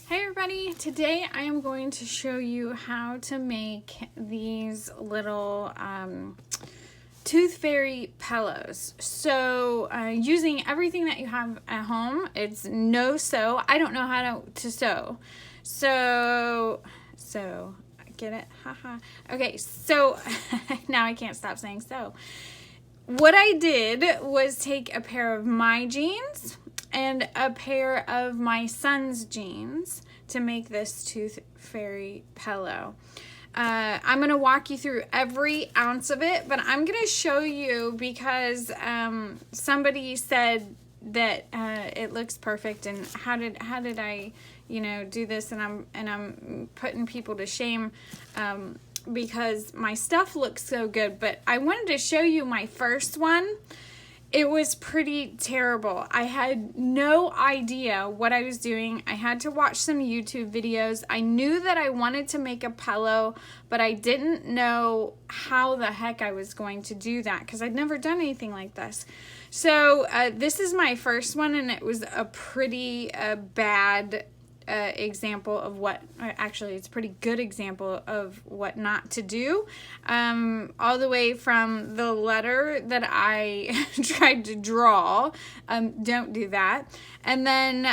Hey everybody, today I am going to show you how to make these little tooth fairy pillows. So using everything that you have at home, it's no sew. I don't know how to sew. So get it? Haha. Okay, so now I can't stop saying so. What I did was take a pair of my jeans and a pair of my son's jeans to make this tooth fairy pillow. I'm going to walk you through every ounce of it, but I'm going to show you because somebody said that it looks perfect, and how did I, do this, and I'm putting people to shame because my stuff looks so good. But I wanted to show you my first one. It was pretty terrible. I had no idea what I was doing. I had to watch some YouTube videos. I knew that I wanted to make a pillow, but I didn't know how the heck I was going to do that because I'd never done anything like this. So this is my first one, and it was a pretty bad example of what, actually it's a pretty good example of what not to do, all the way from the letter that I tried to draw, don't do that, and then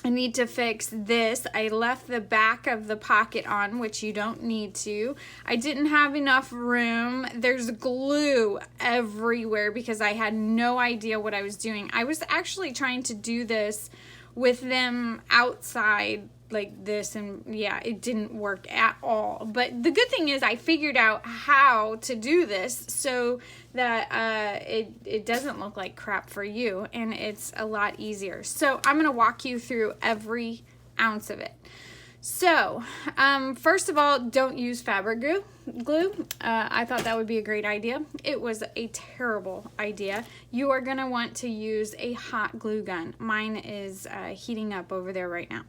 I need to fix this. I left the back of the pocket on, which you don't need to. I didn't have enough room. There's glue everywhere because I had no idea what I was doing. I was actually trying to do this with them outside like this, and yeah, it didn't work at all. But the good thing is I figured out how to do this so that it doesn't look like crap for you, and it's a lot easier. So I'm gonna walk you through every ounce of it. So first of all, don't use fabric glue. I thought that would be a great idea. It was a terrible idea. You are going to want to use a hot glue gun. Mine is heating up over there right now.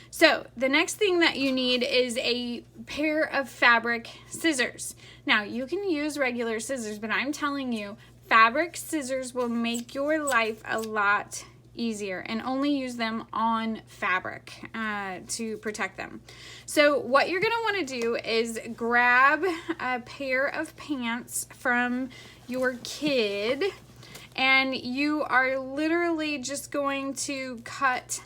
So the next thing that you need is a pair of fabric scissors. Now you can use regular scissors, but I'm telling you, fabric scissors will make your life a lot easier, and only use them on fabric to protect them. So what you're going to want to do is grab a pair of pants from your kid, and you are literally just going to cut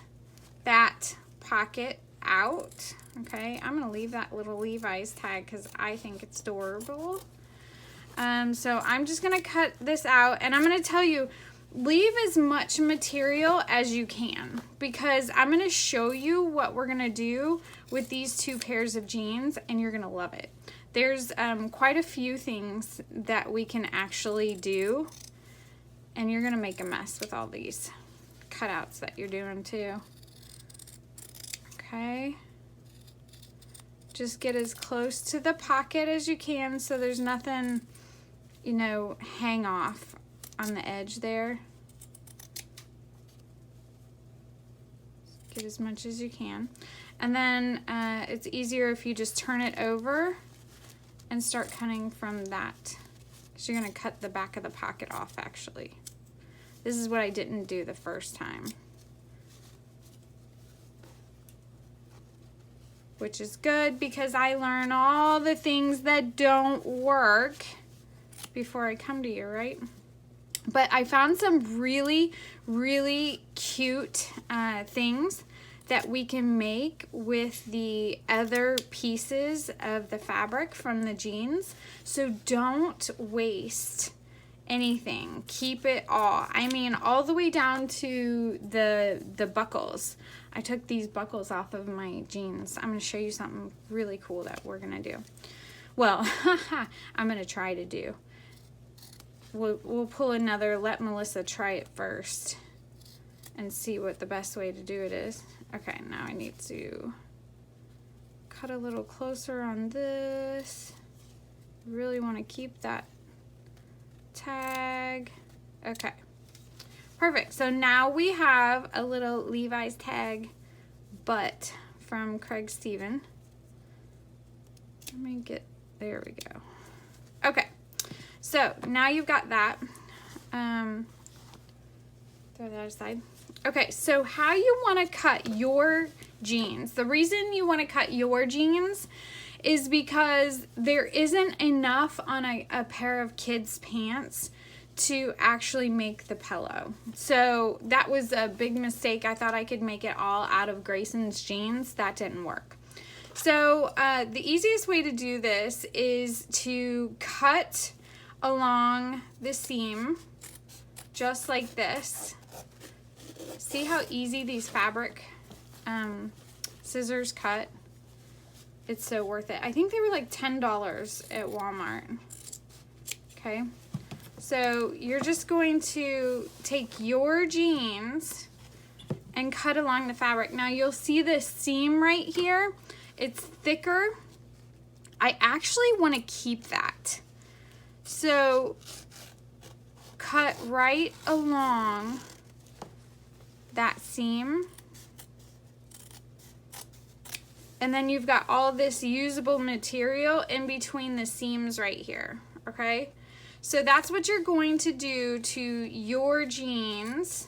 that pocket out. Okay, I'm going to leave that little Levi's tag because I think it's adorable. So I'm just going to cut this out, and I'm going to tell you, leave as much material as you can because I'm going to show you what we're going to do with these two pairs of jeans, and you're going to love it. There's quite a few things that we can actually do, and you're going to make a mess with all these cutouts that you're doing too. Okay. Just get as close to the pocket as you can so there's nothing, hang off on the edge there. Get as much as you can, and then it's easier if you just turn it over and start cutting from that, because you're going to cut the back of the pocket off. Actually, this is what I didn't do the first time, which is good because I learn all the things that don't work before I come to you, right? But I found some really, really cute things that we can make with the other pieces of the fabric from the jeans. So don't waste anything. Keep it all. I mean, all the way down to the buckles. I took these buckles off of my jeans. I'm going to show you something really cool that we're going to do. Well, I'm going to try to do. We'll pull another, let Melissa try it first and see what the best way to do it is. Okay, now I need to cut a little closer on this. Really want to keep that tag. Okay, perfect. So now we have a little Levi's tag butt from Craig Steven. Let me get, there we go. Okay. So now you've got that. Throw that aside. Okay, so how you want to cut your jeans. The reason you want to cut your jeans is because there isn't enough on a pair of kids' pants to actually make the pillow. So that was a big mistake. I thought I could make it all out of Grayson's jeans. That didn't work. So the easiest way to do this is to cut along the seam just like this. See how easy these fabric scissors cut? It's so worth it. I think they were like $10 at Walmart. Okay, so you're just going to take your jeans and cut along the fabric. Now you'll see this seam right here. It's thicker. I actually want to keep that. So cut right along that seam. And then you've got all this usable material in between the seams right here, okay? So that's what you're going to do to your jeans.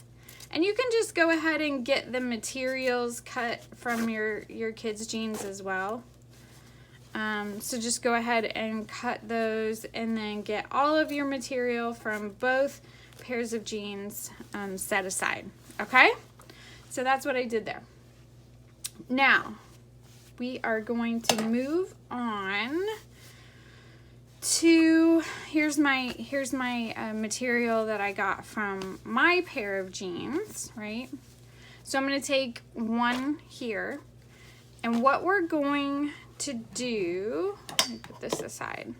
And you can just go ahead and get the materials cut from your kids' jeans as well. So just go ahead and cut those and then get all of your material from both pairs of jeans set aside, okay? So that's what I did there. Now, we are going to move on to, here's my material that I got from my pair of jeans, right? So I'm going to take one here, and what we're going to do, let me put this aside,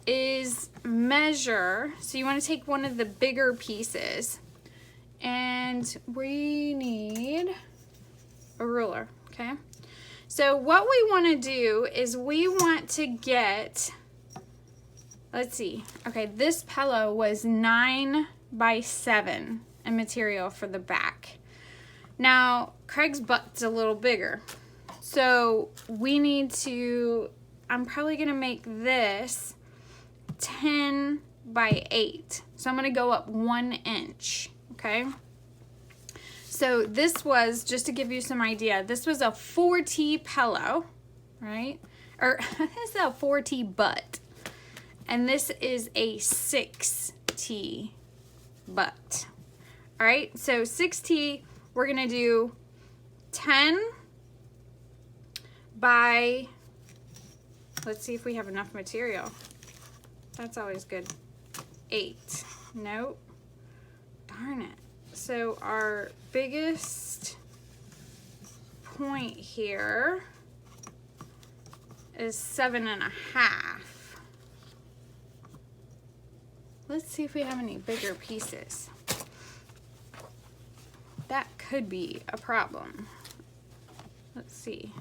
is measure. So you want to take one of the bigger pieces, and we need a ruler, okay? So what we want to do is we want to get, let's see, okay, this pillow was 9 by 7 in material for the back. Now, Craig's butt's a little bigger. So we need to, I'm probably going to make this 10 by 8. So I'm going to go up 1 inch, okay? So this was, just to give you some idea, this was a 4T pillow, right? Or this is a 4T butt. And this is a 6T butt. All right, so 6T, we're gonna do 10 by, let's see if we have enough material. That's always good. 8, nope, darn it. So our biggest point here is 7.5. Let's see if we have any bigger pieces. That could be a problem. Let's see.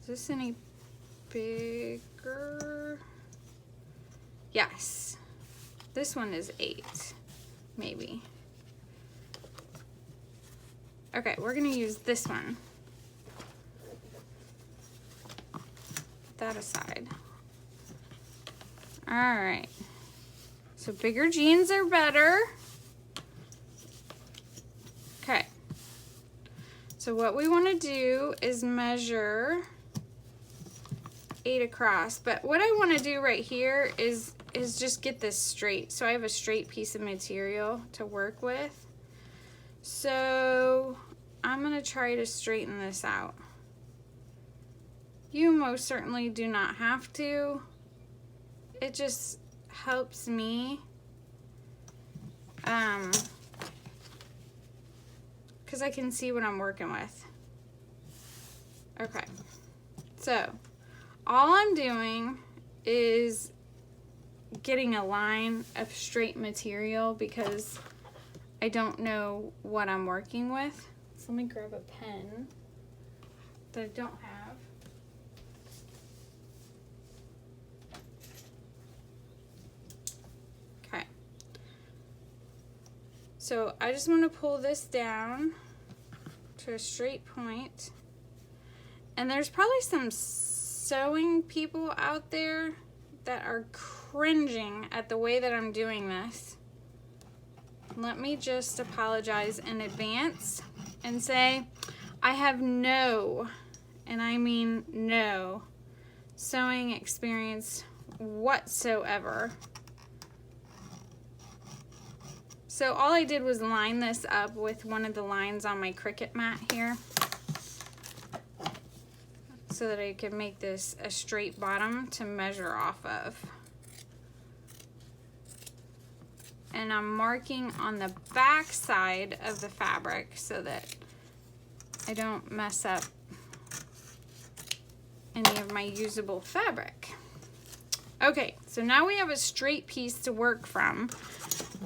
Is this any bigger? Yes. This one is 8, maybe. Okay, we're gonna use this one. Put that aside. All right. So bigger jeans are better. Okay. So what we want to do is measure 8 across. But what I want to do right here is just get this straight. So I have a straight piece of material to work with. So I'm going to try to straighten this out. You most certainly do not have to. It just helps me because I can see what I'm working with. Okay, so all I'm doing is getting a line of straight material because I don't know what I'm working with. So let me grab a pen that I don't have. Okay. So I just want to pull this down to a straight point. And there's probably some sewing people out there that are cringing at the way that I'm doing this. Let me just apologize in advance and say I have no, and I mean no, sewing experience whatsoever. So all I did was line this up with one of the lines on my Cricut mat here so that I could make this a straight bottom to measure off of. And I'm marking on the back side of the fabric so that I don't mess up any of my usable fabric. Okay, so now we have a straight piece to work from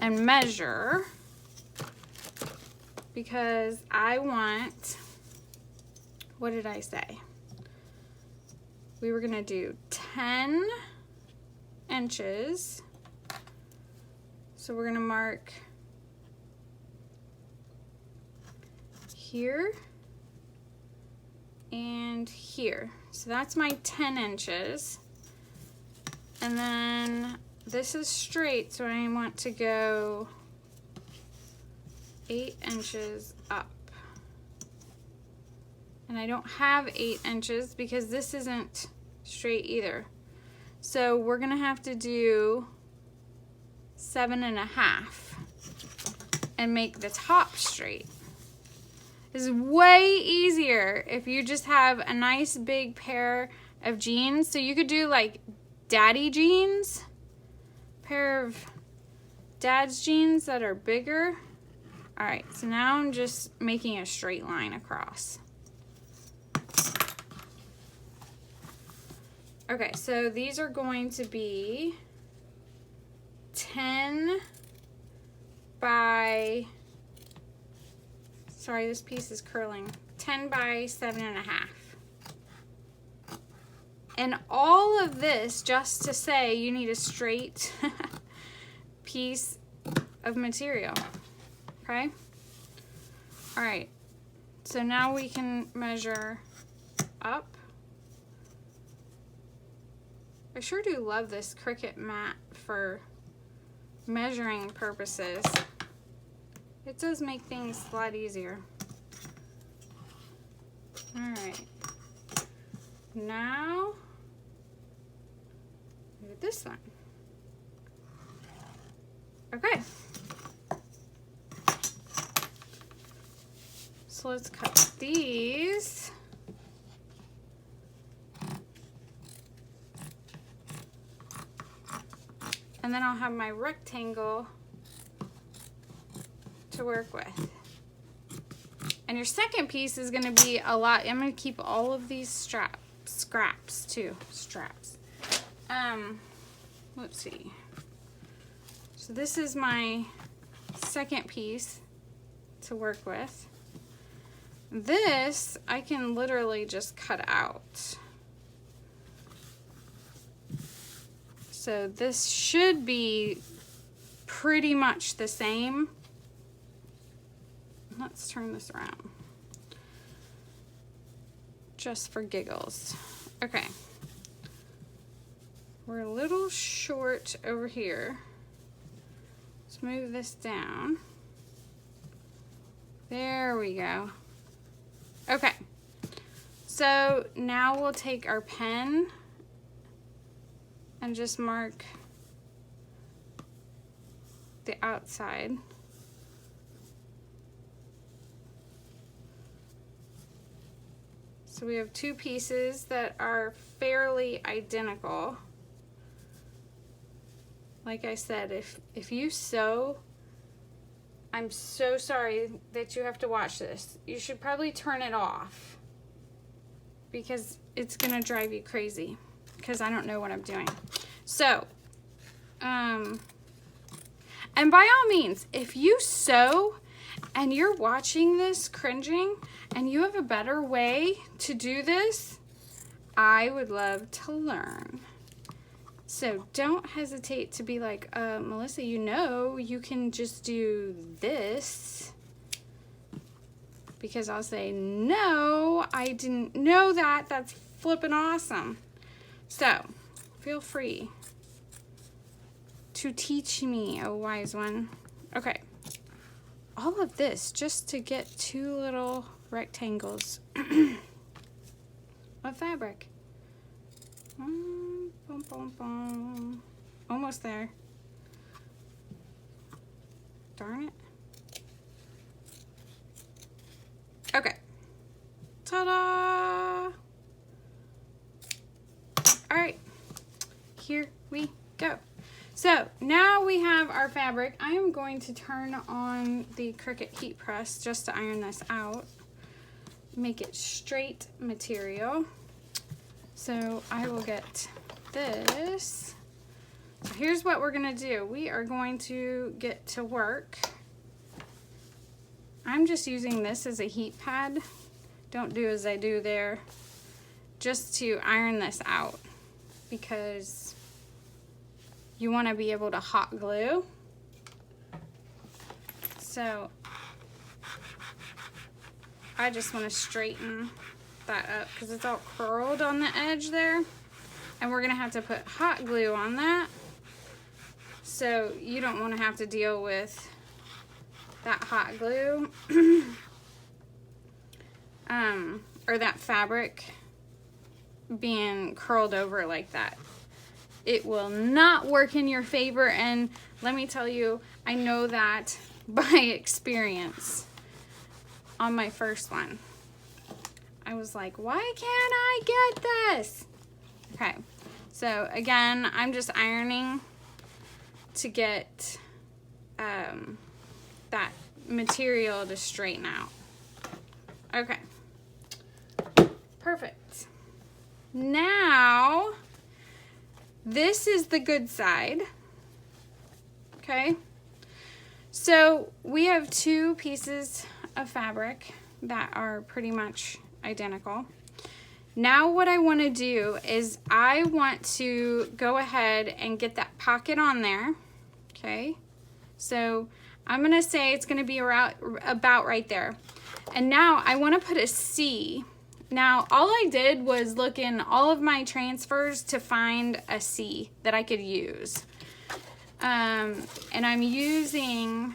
and measure, because I want, what did I say? We were gonna do 10 inches. So we're gonna mark here and here. So that's my 10 inches. And then this is straight, so I want to go 8 inches up. And I don't have 8 inches because this isn't straight either. So we're gonna have to do 7.5 and make the top straight. This is way easier if you just have a nice big pair of jeans. So you could do like daddy jeans, pair of dad's jeans that are bigger. All right, so now I'm just making a straight line across. Okay, so these are going to be 10 by, sorry, this piece is curling, 10 by 7.5. And all of this just to say you need a straight piece of material, okay? All right, so now we can measure up. I sure do love this Cricut mat for measuring purposes. It does make things a lot easier. All right, now do this one. Okay, so let's cut these. And then I'll have my rectangle to work with. And your second piece is gonna be a lot. I'm gonna keep all of these scraps too, straps. Let's see. So this is my second piece to work with. This, I can literally just cut out. So this should be pretty much the same. Let's turn this around. Just for giggles. Okay. We're a little short over here. Let's move this down. There we go. Okay. So now we'll take our pen and just mark the outside. So we have two pieces that are fairly identical. Like I said, if you sew, I'm so sorry that you have to watch this. You should probably turn it off because it's gonna drive you crazy because I don't know what I'm doing. So, and by all means, if you sew and you're watching this cringing and you have a better way to do this, I would love to learn. So don't hesitate to be like, Melissa, you know, you can just do this. Because I'll say, no, I didn't know that. That's flippin' awesome. So feel free to teach me, oh wise one. Okay. all of this just to get 2 little rectangles of fabric. Boom, boom, boom. Almost there. Darn it. Okay. Ta-da! All right, here we go. So now we have our fabric. I am going to turn on the Cricut heat press just to iron this out. Make it straight material. So I will get this. So here's what we're gonna do. We are going to get to work. I'm just using this as a heat pad. Don't do as I do there. Just to iron this out because you want to be able to hot glue. So I just want to straighten that up because it's all curled on the edge there. And we're going to have to put hot glue on that. So you don't want to have to deal with that hot glue or that fabric being curled over like that. It will not work in your favor, and let me tell you, I know that by experience. On my first one, I was like, why can't I get this? Okay, so again, I'm just ironing to get that material to straighten out. Okay, perfect. Now, this is the good side, okay? So we have 2 pieces of fabric that are pretty much identical. Now what I want to do is I want to go ahead and get that pocket on there, okay? So I'm going to say it's going to be about right there. And now I want to put a C. Now, all I did was look in all of my transfers to find a C that I could use. And I'm using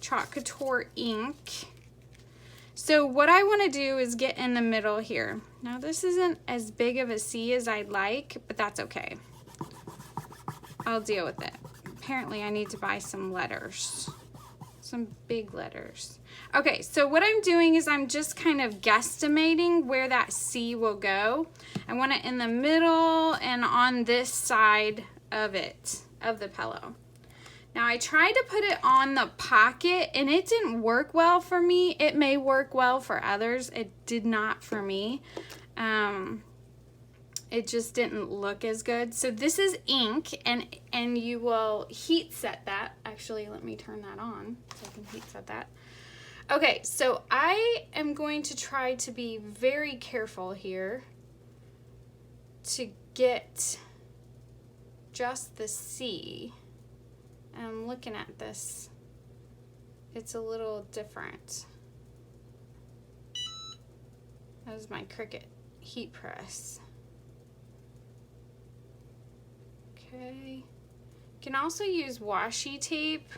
Chalk Couture ink. So what I want to do is get in the middle here. Now, this isn't as big of a C as I'd like, but that's okay. I'll deal with it. Apparently, I need to buy some letters. Some big letters. Okay, so what I'm doing is I'm just kind of guesstimating where that C will go. I want it in the middle and on this side of it, of the pillow. Now I tried to put it on the pocket and it didn't work well for me. It may work well for others. It did not for me. It just didn't look as good. So this is ink, and you will heat set that. Actually, let me turn that on so I can heat set that. Okay, so I am going to try to be very careful here to get just the C. And I'm looking at this. It's a little different. That was my Cricut heat press. Okay. You can also use washi tape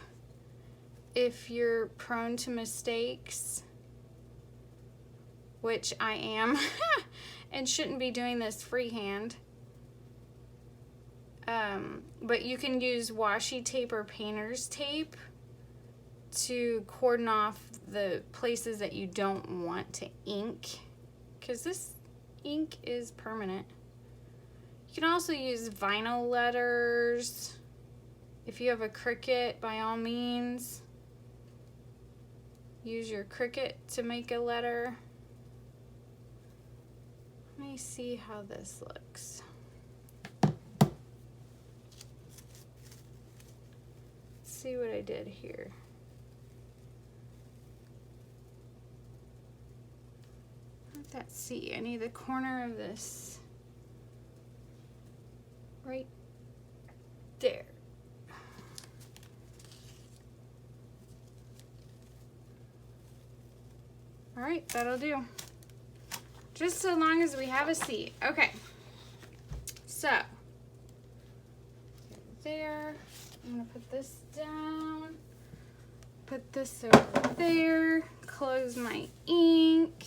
if you're prone to mistakes, which I am, and shouldn't be doing this freehand. But you can use washi tape or painter's tape to cordon off the places that you don't want to ink, because this ink is permanent. You can also use vinyl letters. If you have a Cricut, by all means, use your Cricut to make a letter. Let me see how this looks. Let's see what I did here. Let that see. I need the corner of this right there. All right, that'll do. Just so long as we have a C. Okay, so there, I'm gonna put this down, put this over there, close my ink.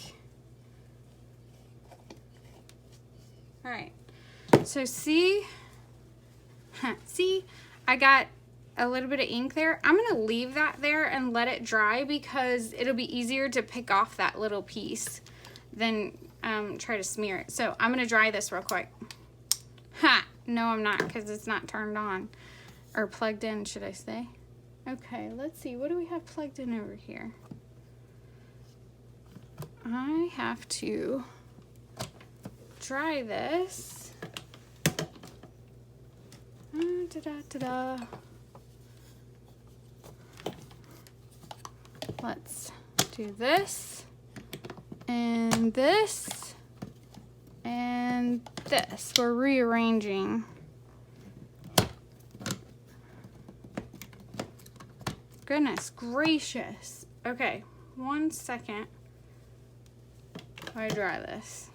All right, so see, I got a little bit of ink there. I'm gonna leave that there and let it dry because it'll be easier to pick off that little piece than try to smear it. So I'm gonna dry this real quick. No, I'm not, because it's not turned on, or plugged in, should I say. Okay, let's see, what do we have plugged in over here? I have to dry this. Let's do this, and this, and this. We're rearranging. Goodness gracious. Okay, 1 second while I dry this.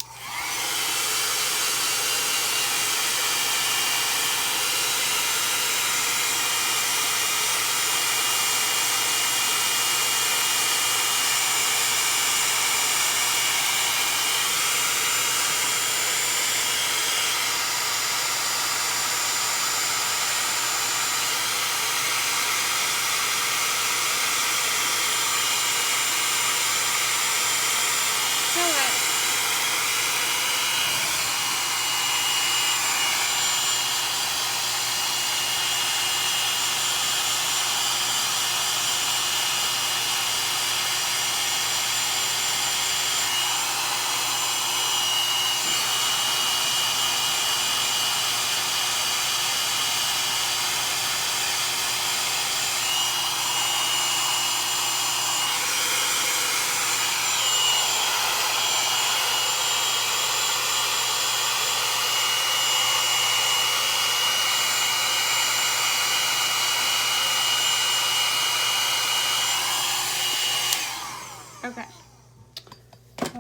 Okay,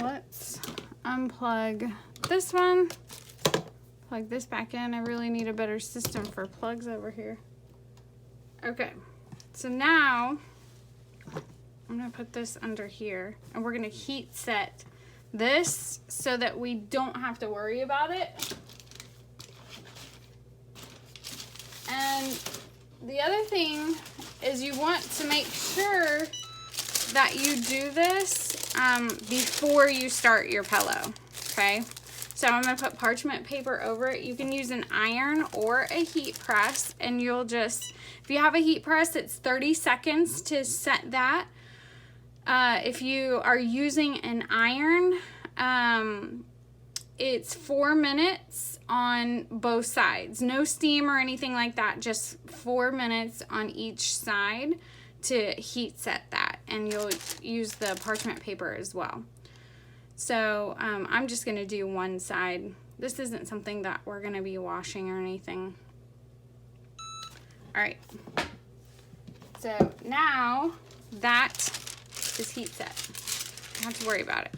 let's unplug this one, plug this back in. I really need a better system for plugs over here. Okay, so now I'm gonna put this under here, and we're gonna heat set this so that we don't have to worry about it. And the other thing is you want to make sure that you do this before you start your pillow, okay? So I'm gonna put parchment paper over it. You can use an iron or a heat press, and you'll just, if you have a heat press, it's 30 seconds to set that. If you are using an iron, it's 4 minutes on both sides. No steam or anything like that, just 4 minutes on each side to heat set that, and you'll use the parchment paper as well. So I'm just gonna do one side. This isn't something that we're gonna be washing or anything. All right, so now that is heat set. Don't have to worry about it.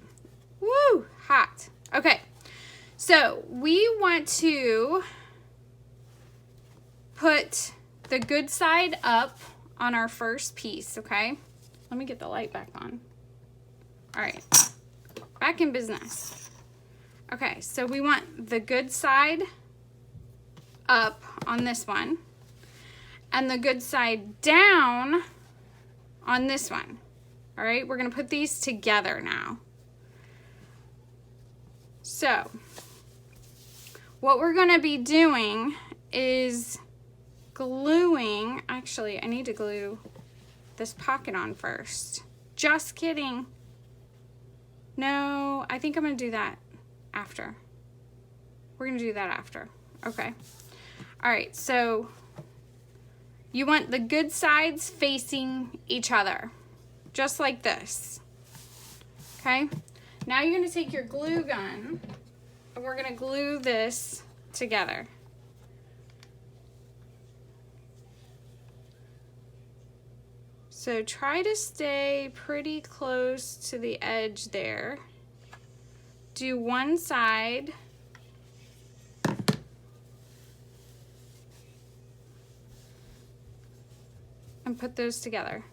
Woo, hot. Okay, so we want to put the good side up on our first piece, okay? Let me get the light back on. All right, back in business. Okay, so we want the good side up on this one, and the good side down on this one. All right, we're gonna put these together now. So, what we're gonna be doing is gluing, actually I need to glue this pocket on first. Just kidding. No, I think I'm gonna do that after. We're gonna do that after, okay. All right, so you want the good sides facing each other, just like this, okay? Now you're gonna take your glue gun and we're gonna glue this together. So try to stay pretty close to the edge there. Do one side. And put those together.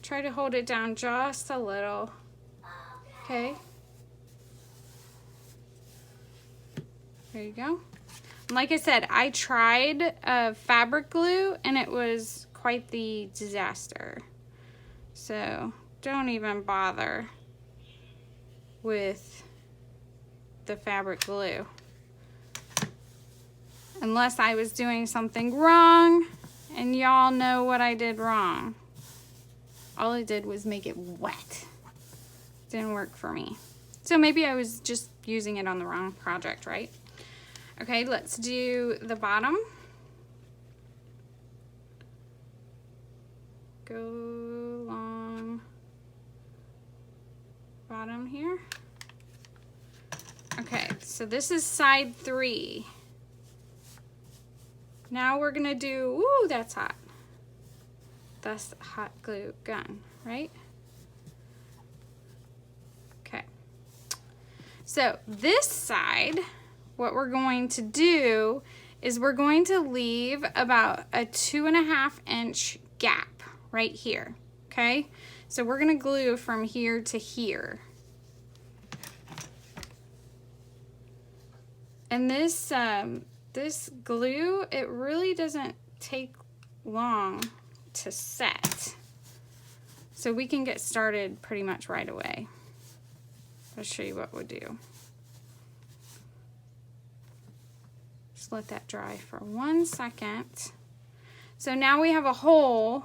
Try to hold it down just a little. Okay. There you go. Like I said, I tried fabric glue and it was quite the disaster. So don't even bother with the fabric glue. Unless I was doing something wrong and y'all know what I did wrong. All I did was make it wet. Didn't work for me. So maybe I was just using it on the wrong project, right? Okay, let's do the bottom. Go along bottom here. Okay, so this is side 3. Now we're gonna do, ooh, that's hot. That's hot glue gun, right? Okay. So this side, what we're going to do is we're going to leave about a 2.5 inch gap right here, okay? So we're gonna glue from here to here. And this, this glue, it really doesn't take long to set. So we can get started pretty much right away. I'll show you what we'll do. Just let that dry for 1 second. So now we have a hole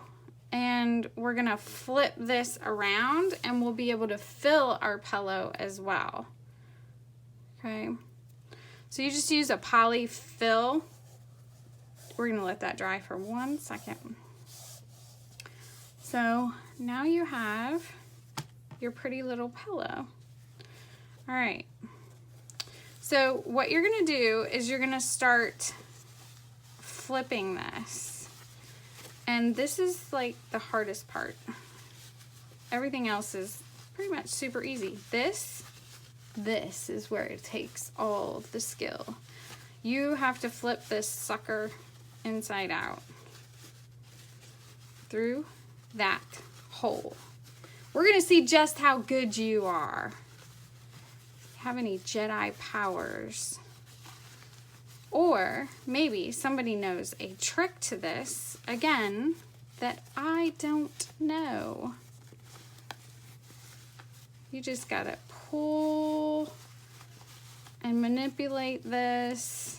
and we're gonna flip this around and we'll be able to fill our pillow as well. Okay. So you just use a poly fill. We're gonna let that dry for 1 second. So now you have your pretty little pillow. All right. So what you're gonna do is you're gonna start flipping this. And this is like the hardest part. Everything else is pretty much super easy. This is where it takes all the skill. You have to flip this sucker inside out through that hole. We're gonna see just how good you are. Have any Jedi powers? Or maybe somebody knows a trick to this, again, that I don't know. You just gotta pull and manipulate this.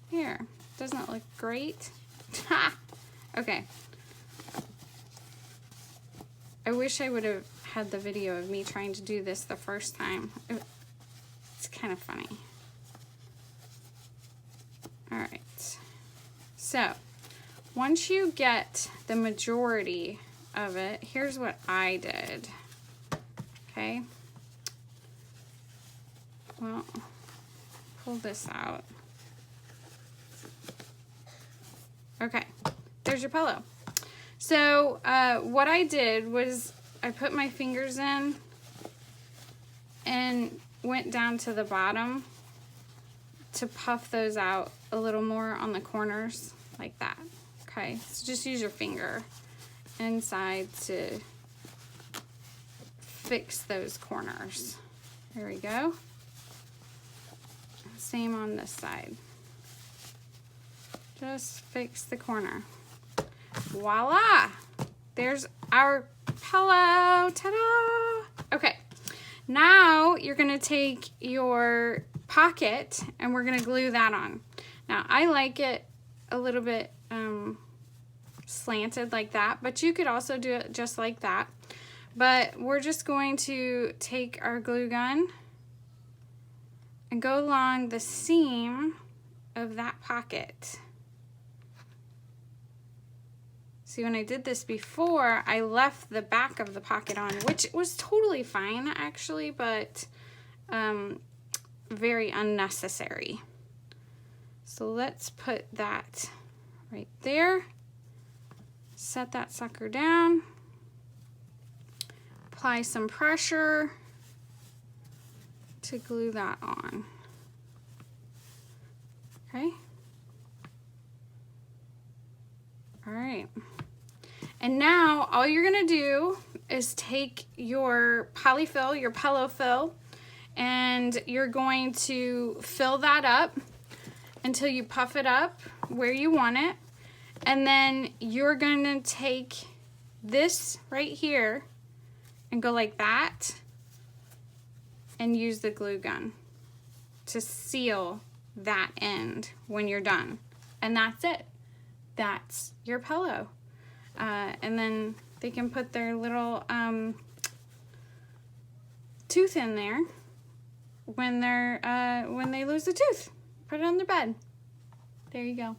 Here, doesn't it look great? Ha! Okay. I wish I would have had the video of me trying to do this the first time. It's kind of funny. All right. So, once you get the majority of it, here's what I did. Okay. Well, pull this out. Okay, there's your pillow. So what I did was I put my fingers in and went down to the bottom to puff those out a little more on the corners like that. Okay, so just use your finger inside to fix those corners. There we go. Same on this side. Just fix the corner. Voila! There's our pillow. Ta-da! Okay, now you're gonna take your pocket and we're gonna glue that on. Now, I like it a little bit slanted like that, but you could also do it just like that. But we're just going to take our glue gun and go along the seam of that pocket. See, when I did this before, I left the back of the pocket on, which was totally fine actually, but very unnecessary. So let's put that right there. Set that sucker down. Apply some pressure to glue that on. Okay. All right. And now all you're gonna do is take your polyfill, your pillow fill, and you're going to fill that up until you puff it up where you want it. And then you're gonna take this right here and go like that and use the glue gun to seal that end when you're done. And that's it. That's your pillow. And then they can put their little tooth in there when they lose the tooth. Put it on their bed. There you go.